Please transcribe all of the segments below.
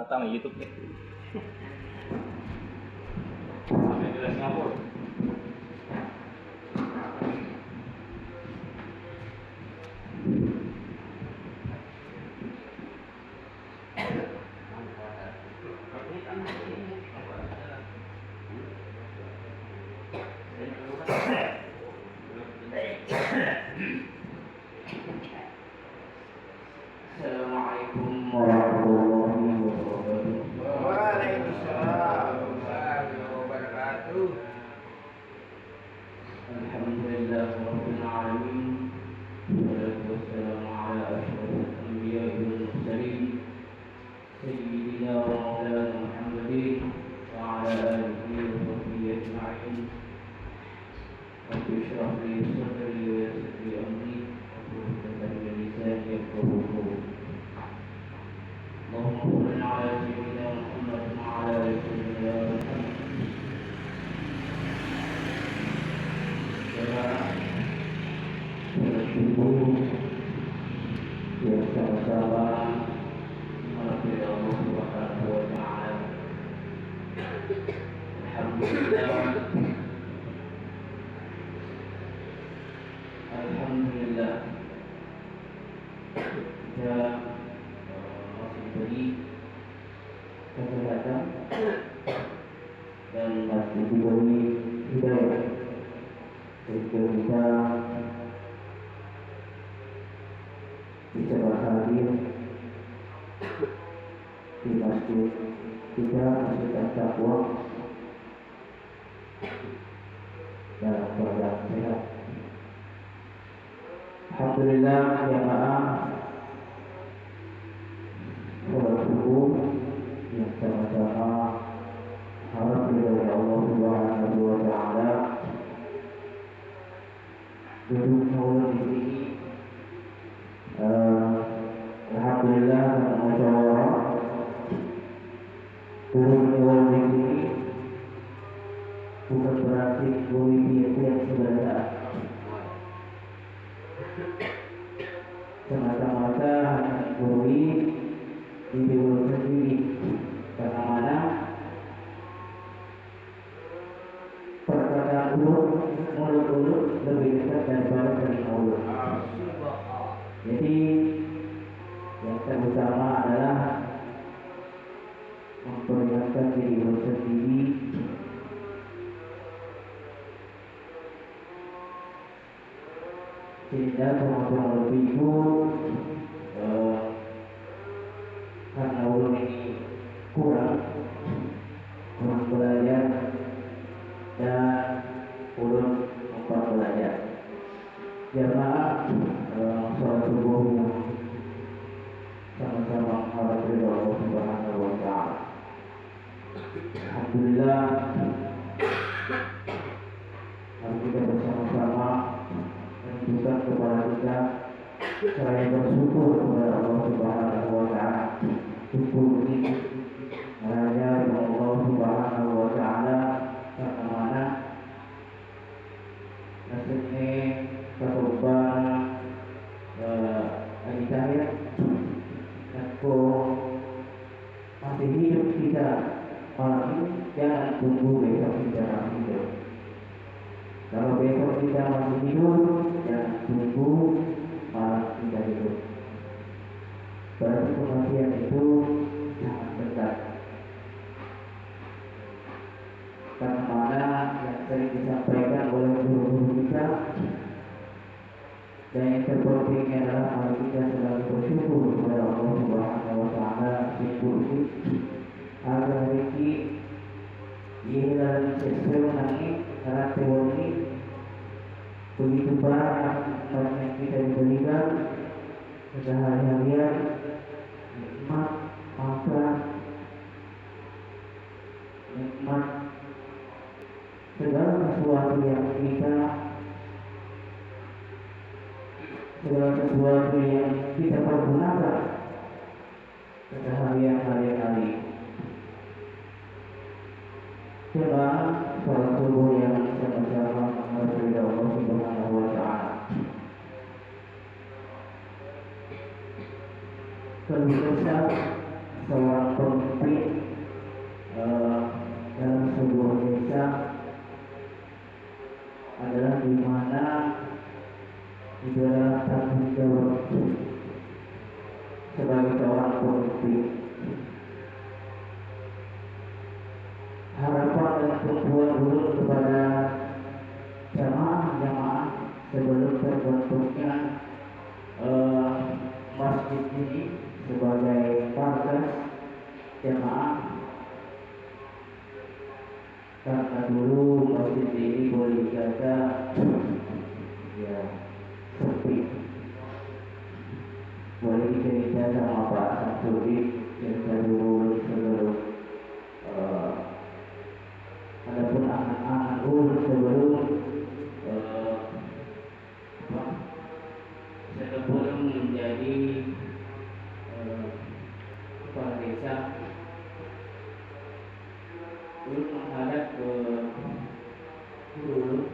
Atau YouTube nih. Sampai di Singapura. Assalamualaikum warahmatullahi wabarakatuh. Waalaikumsalam warahmatullahi wabarakatuh. Alhamdulillah rabbil alamin. Wassalatu wassalamu ala asyrofil anbiya'i wal mursalin sayyidina wa maulana Muhammadin wa ala alihi wa sahbihi ajma'in. Rabbi ishrah li sadri wa yassir li amri wahlul 'uqdatam min lisani yafqahu qawli. اللهم صل على سيدنا محمد وعلى ال سيدنا محمد. Yang sama-sama mengabdi Allah Subhanahu wa Ta'ala. Alhamdulillah. Alhamdulillah. Kita masih diberi kesehatan dan masih diberi hidayah sehingga kita bisa berhadir di masjid kita, masjid At-Taqwa, dalam keadaan sehat. Alhamdulillah jamaah sholat subuh yang sama-sama harap dari Allah Subhanahu wa Ta'ala. Duduk maulid di sini, alhamdulillah dengan musyawarah. Duduk maulid di sini bukan berarti boleh yang sebenarnya. Semata-mata hanya boleh diburu sendiri, karena mana perkataan mulut lebih dekat daripada telinga mulut. Jadi yang terutama adalah memperlihatkan diri sendiri sehingga teman-teman lebih itu karena ulun ini kurang belajar dan ulun mempelajari. Jamaah sholat subuh yang sama-sama harap ridha Allah Subhanahu wa Ta'ala. Alhamdulillah, mari kita bersama-sama menunjukkan kepada kita saya bersyukur kepada Allah Subhanahu wa Ta'ala. Syukur ini hanya Allah Subhanahu wa Ta'ala, karena mana nasibnya ketuban lagi saya aku masih hidup kita malam ini, jangan tunggu besok kita masih hidup. Kalau besok kita masih hidup, jangan tunggu malam kita hidup. Berarti kematian itu sangat dekat. Karena mana yang sering disampaikan oleh guru-guru kita, dan yang terpenting adalah mari kita selalu bersyukur kepada Allah Subhanahu wa Ta'ala. Syukur itu agar rezeki ialah sesuatu yang sangat teori begitu banyak yang kita diberikan sehari-harian, nikmat makan, nikmat segala sesuatu yang kita pergunakan sehari-harian hari-hari. Coba sholat subuh yang sama-sama menghadap Allah Subhanahu wa Ta'ala. Keluh kesah seorang seorang pemimpin dalam sebuah desa adalah di mana adalah tanggung jawab sebagai seorang pemimpin. Harapan dan tumpuan dulu kepada jamaah sebelum terbentuknya masjid ini sebagai markas jamaah, karena dulu masjid ini boleh dikata ya sepi. Boleh dicerita sama Pak Samsudin yang dulu sebelum adapun anak-anak sebelum sebelum menjadi kepala desa, dulu menghadap ke dulu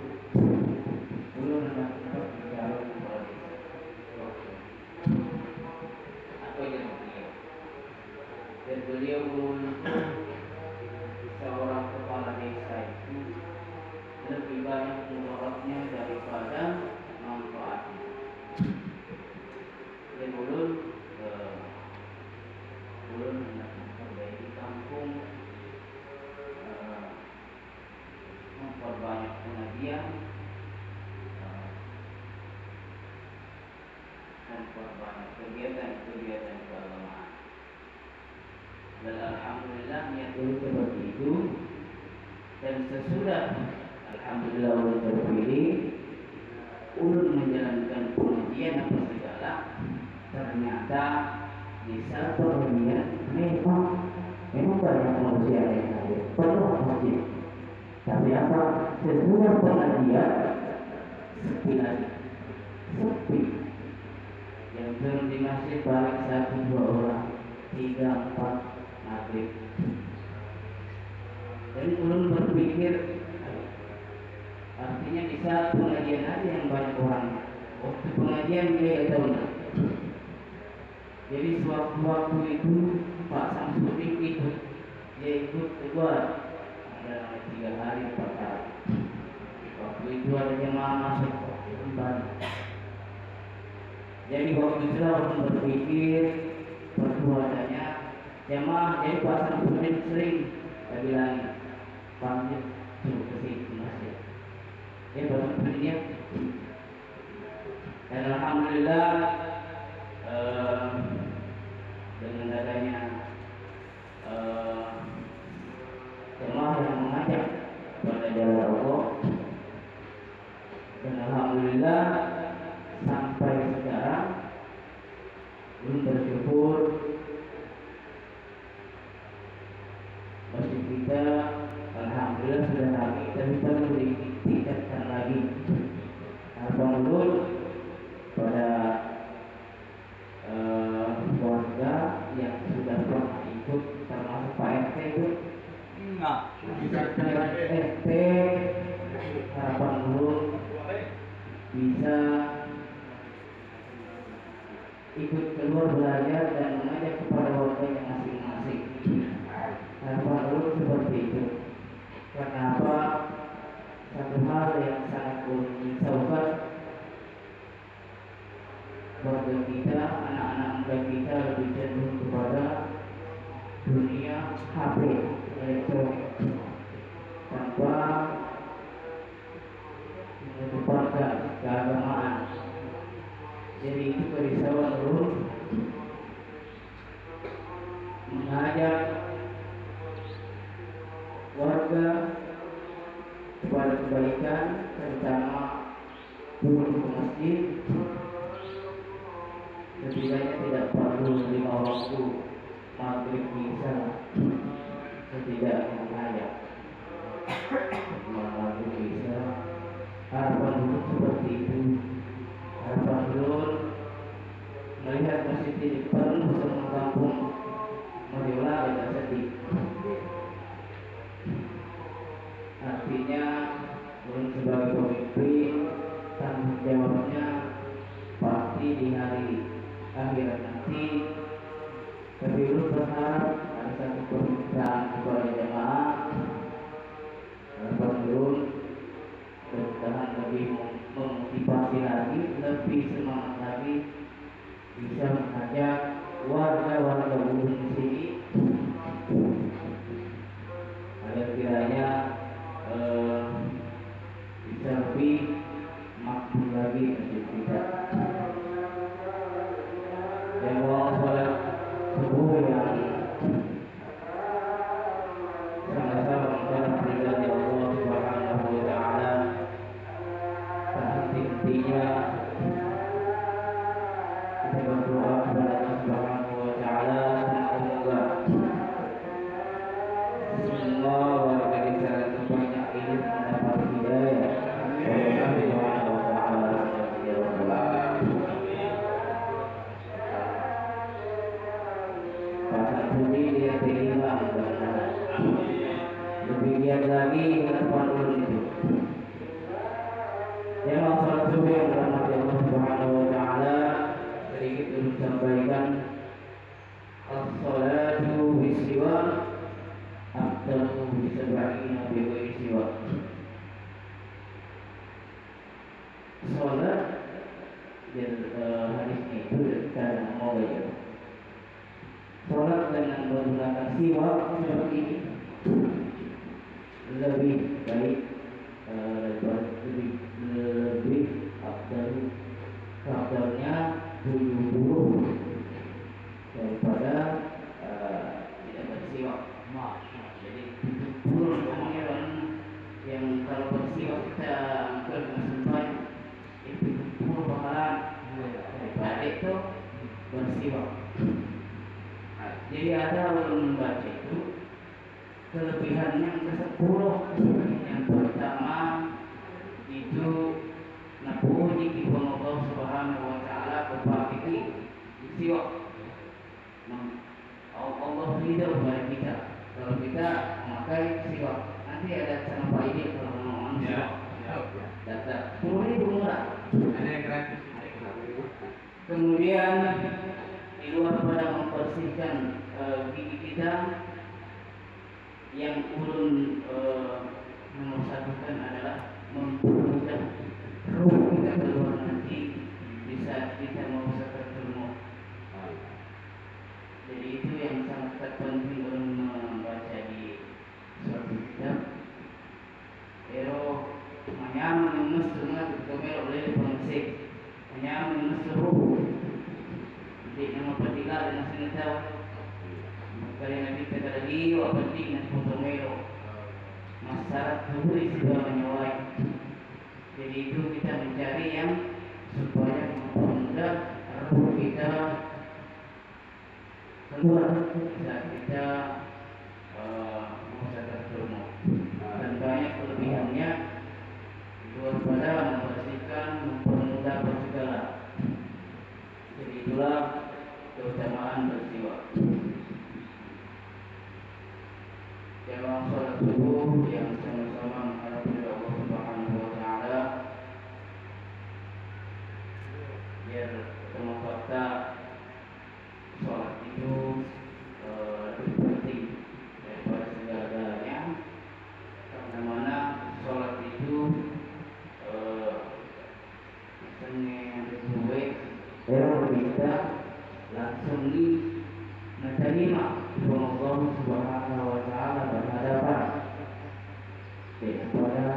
menghadap bicara kepala desa atau yang beliau, dan beliau seorang kepala desa itu lebih banyak mudaratnya daripada manfaatnya. Dan ulun memperbaiki kampung, memperbanyak pengajian, memperbanyak kegiatan-kegiatan keagamaan. Dan alhamdulillah niat ulun seperti itu, dan sesudah alhamdulillah ulun terpilih, ulun menjalankan pengajian apa segala, ternyata di satu harian memang banyak manusia yang hadir, penuh masjid. Tapi apa? Sesudah pengajian sepi lagi, sepi. Yang turun di masjid paling 1-2 orang, 3-4 maghrib. Jadi ulun berpikir, artinya di saat pengajian aja yang banyak orang. Waktu pengajian dia tahu. Jadi sewaktu-waktu itu Pak Samsudin ikut, dia ikut buat ada 3 hari 4 hari. Waktu itu ada jemaah masuk kembali. Jadi waktu itu orang berpikir perbuatannya jemaah, jadi Pak Samsudin sering saya bilang panggil suruh ke situ masjid. Dia berpikir dia, dan alhamdulillah dengan adanya jemaah yang mengajak kepada jalan Allah, dan alhamdulillah sampai sekarang belum bersyukur masjid kita alhamdulillah sudah naik, tapi perlu ditingkatkan lagi. Harapan ulun pada warga yang sudah pernah ikut, termasuk Pak RT itu, RT, harapan ulun bisa ikut keluar belajar dan mengajak kepada warganya masing-masing. Harapan ulun seperti itu. Kenapa? Satu hal yang sangat ulun risaukan, warga kita, anak-anak muda kita lebih cenderung kepada dunia HP, elektronik, tanpa mengedepankan keagamaan. Jadi itu kerisauan ulun, mengajak warga kepada kebaikan, terutama turun ke masjid. Setidaknya tidak perlu 5 waktu maghrib bisa, setidaknya mengajak 5 maghrib bisa. Harapan dulu seperti itu. Harapan dulu melihat masjid ini penuh semua kampung, marilah kita sedih. Artinya ulun sebagai pemimpin, tanggung jawabnya pasti di hari akhirat nanti. Tapi ulun berharap sebagainya bagi siwa. Sholat dan hadisnya itu karena mau ya. Sholat dengan menggunakan siwa seperti ini lebih baik, lebih afdalnya 70 daripada tidak bersiwak. Jadi 70 kemungkinan yang kalau bersiwak kita dengan sempat itu 70 bakalan daripada itu bersiwak. Jadi ada orang membaca itu kelebihan yang ke-10. Yang pertama itu napuji kepada Allah Subhanahu wa taala berbagi siwak. Allah ridho kepada kita kalau kita memakai siwak. Nanti ada cara faedah kalau mau siwak. Data 10.000 murah. Ada yang gratis. Kemudian di luar pada membersihkan gigi kita, yang ulun nomor satukan adalah mempermudah ruh kita keluar nanti bisa kita mau terjemur. Jadi itu yang sangat penting ulun membaca di suatu kitab. Pero manyaman yung gusto nga tumero ulit pangsit. Manyaman yung gusto ruh. Hindi na mapatigala na sinataw. Kaya nabi kita lagi o penting na tumero. Masyarakat tulis sudah menyawai. Jadi itu kita mencari yang supaya mempermudah ruh kita keluar saat kita mau terjemur. Dan banyak kelebihannya luar pada membersihkan, mempermudah bersegala. Jadi itulah keutamaan bersiwak. Jamaah salat subuh yang sama-sama mengharap kepada Allah Subhanahu wa taala biar ketemu fakta salat itu lebih penting daripada segala-galanya, karena mana salat itu misalnya sesuai kita langsung menerima Allah Subhanahu wa taala berhadapan daripada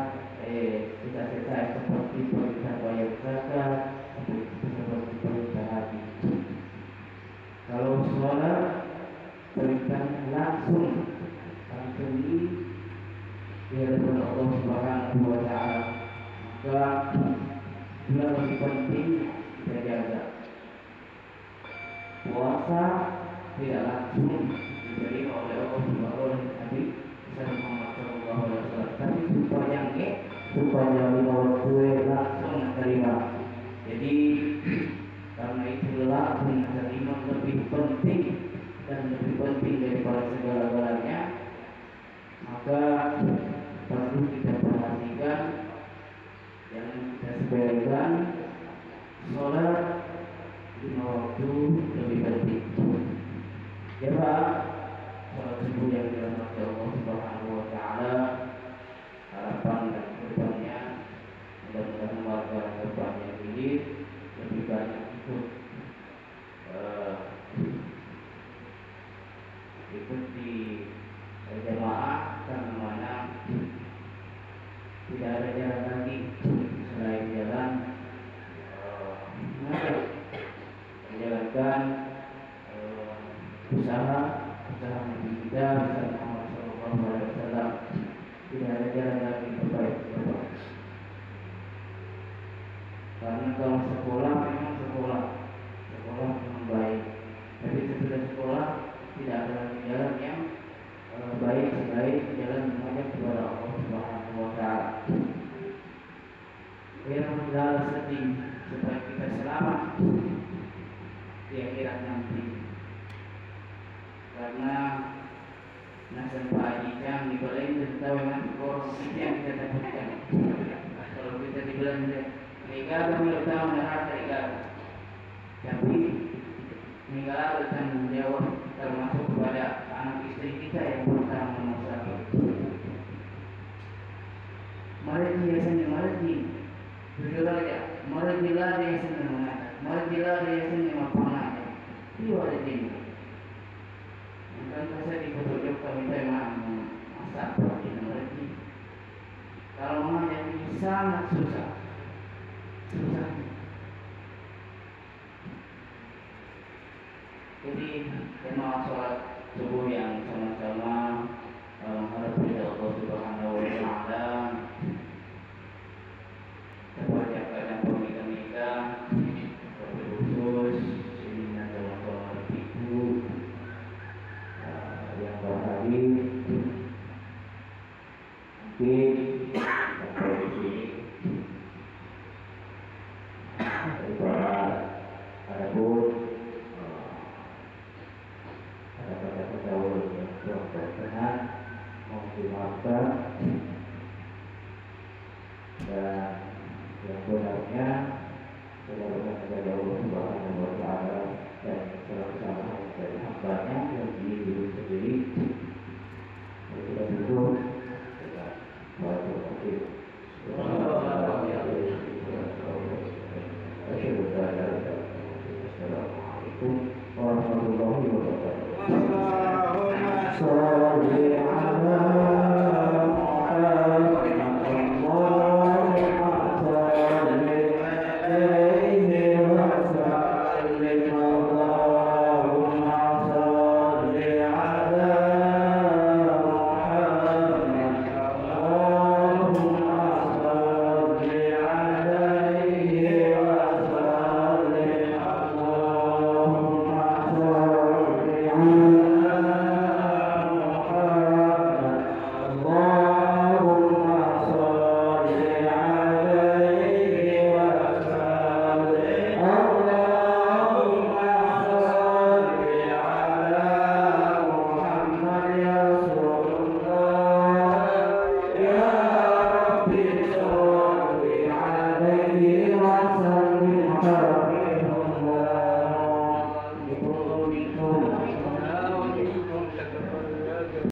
cita-cita seperti perintah bayar zakat, seperti perintah haji. Kalau sholat perintah langsung ini daripada Allah Subhanahu wa taala, maka juga lebih penting kita jaga. Puasa tidak langsung diterima oleh Allah Subhanahu wa taala, Nabi Muhammad sallallahu alaihi wasallam, tapi supaya lima waktu langsung menerima. Jadi karena itu langsung menerima lebih penting dan lebih penting daripada segala-galanya, maka perlu kita perhatikan, jangan kita sepelekan sholat lima waktu lebih penting. Ya Pak, sholat subuh yang dirahmati Allah Subhanahu wa taala, harapan dan kedepannya mudah-mudahan warga depannya ini lebih banyak ikut di jamaah, karena mana tidak ada jalan lagi selain jalan menjalankan usaha Nabi kita Muhammad sallallahu alaihi wasallam. Tidak ada jalan lagi terbaik. Karena kalau sekolah memang sekolah memang baik, tapi sesudah sekolah tidak ada lagi jalan yang baik selain jalan menghadap kepada Allah Subhanahu wa taala. Yang segala sedih supaya kita selamat di akhirat nanti. Karena nasib bajikan di balai tahu dengan korupsi yang kita dapatkan. Kalau kita dibilang negara tahu neraka negara, tapi negara bertanggung jawab termasuk kepada anak istri kita yang pertama nomor satu. sangat susah. Jadi tema sholat subuh yang sama-sama harap ridha Allah Subhanahu wa Ta'ala. Kebanyakan pemikir-mikir khusus sini adalah sholat ibu yang berhadir mungkin sampai di sini daripada ada pun ada kata-kata yang kurang berkenan mohon dimaafkan dan yang benarnya kepada Allah Subhanahu wa Ta'ala dan salah dari hambanya yang diri sendiri kita duduk dengan bahasa kecil. Assalamualaikum warahmatullahi wabarakatuh.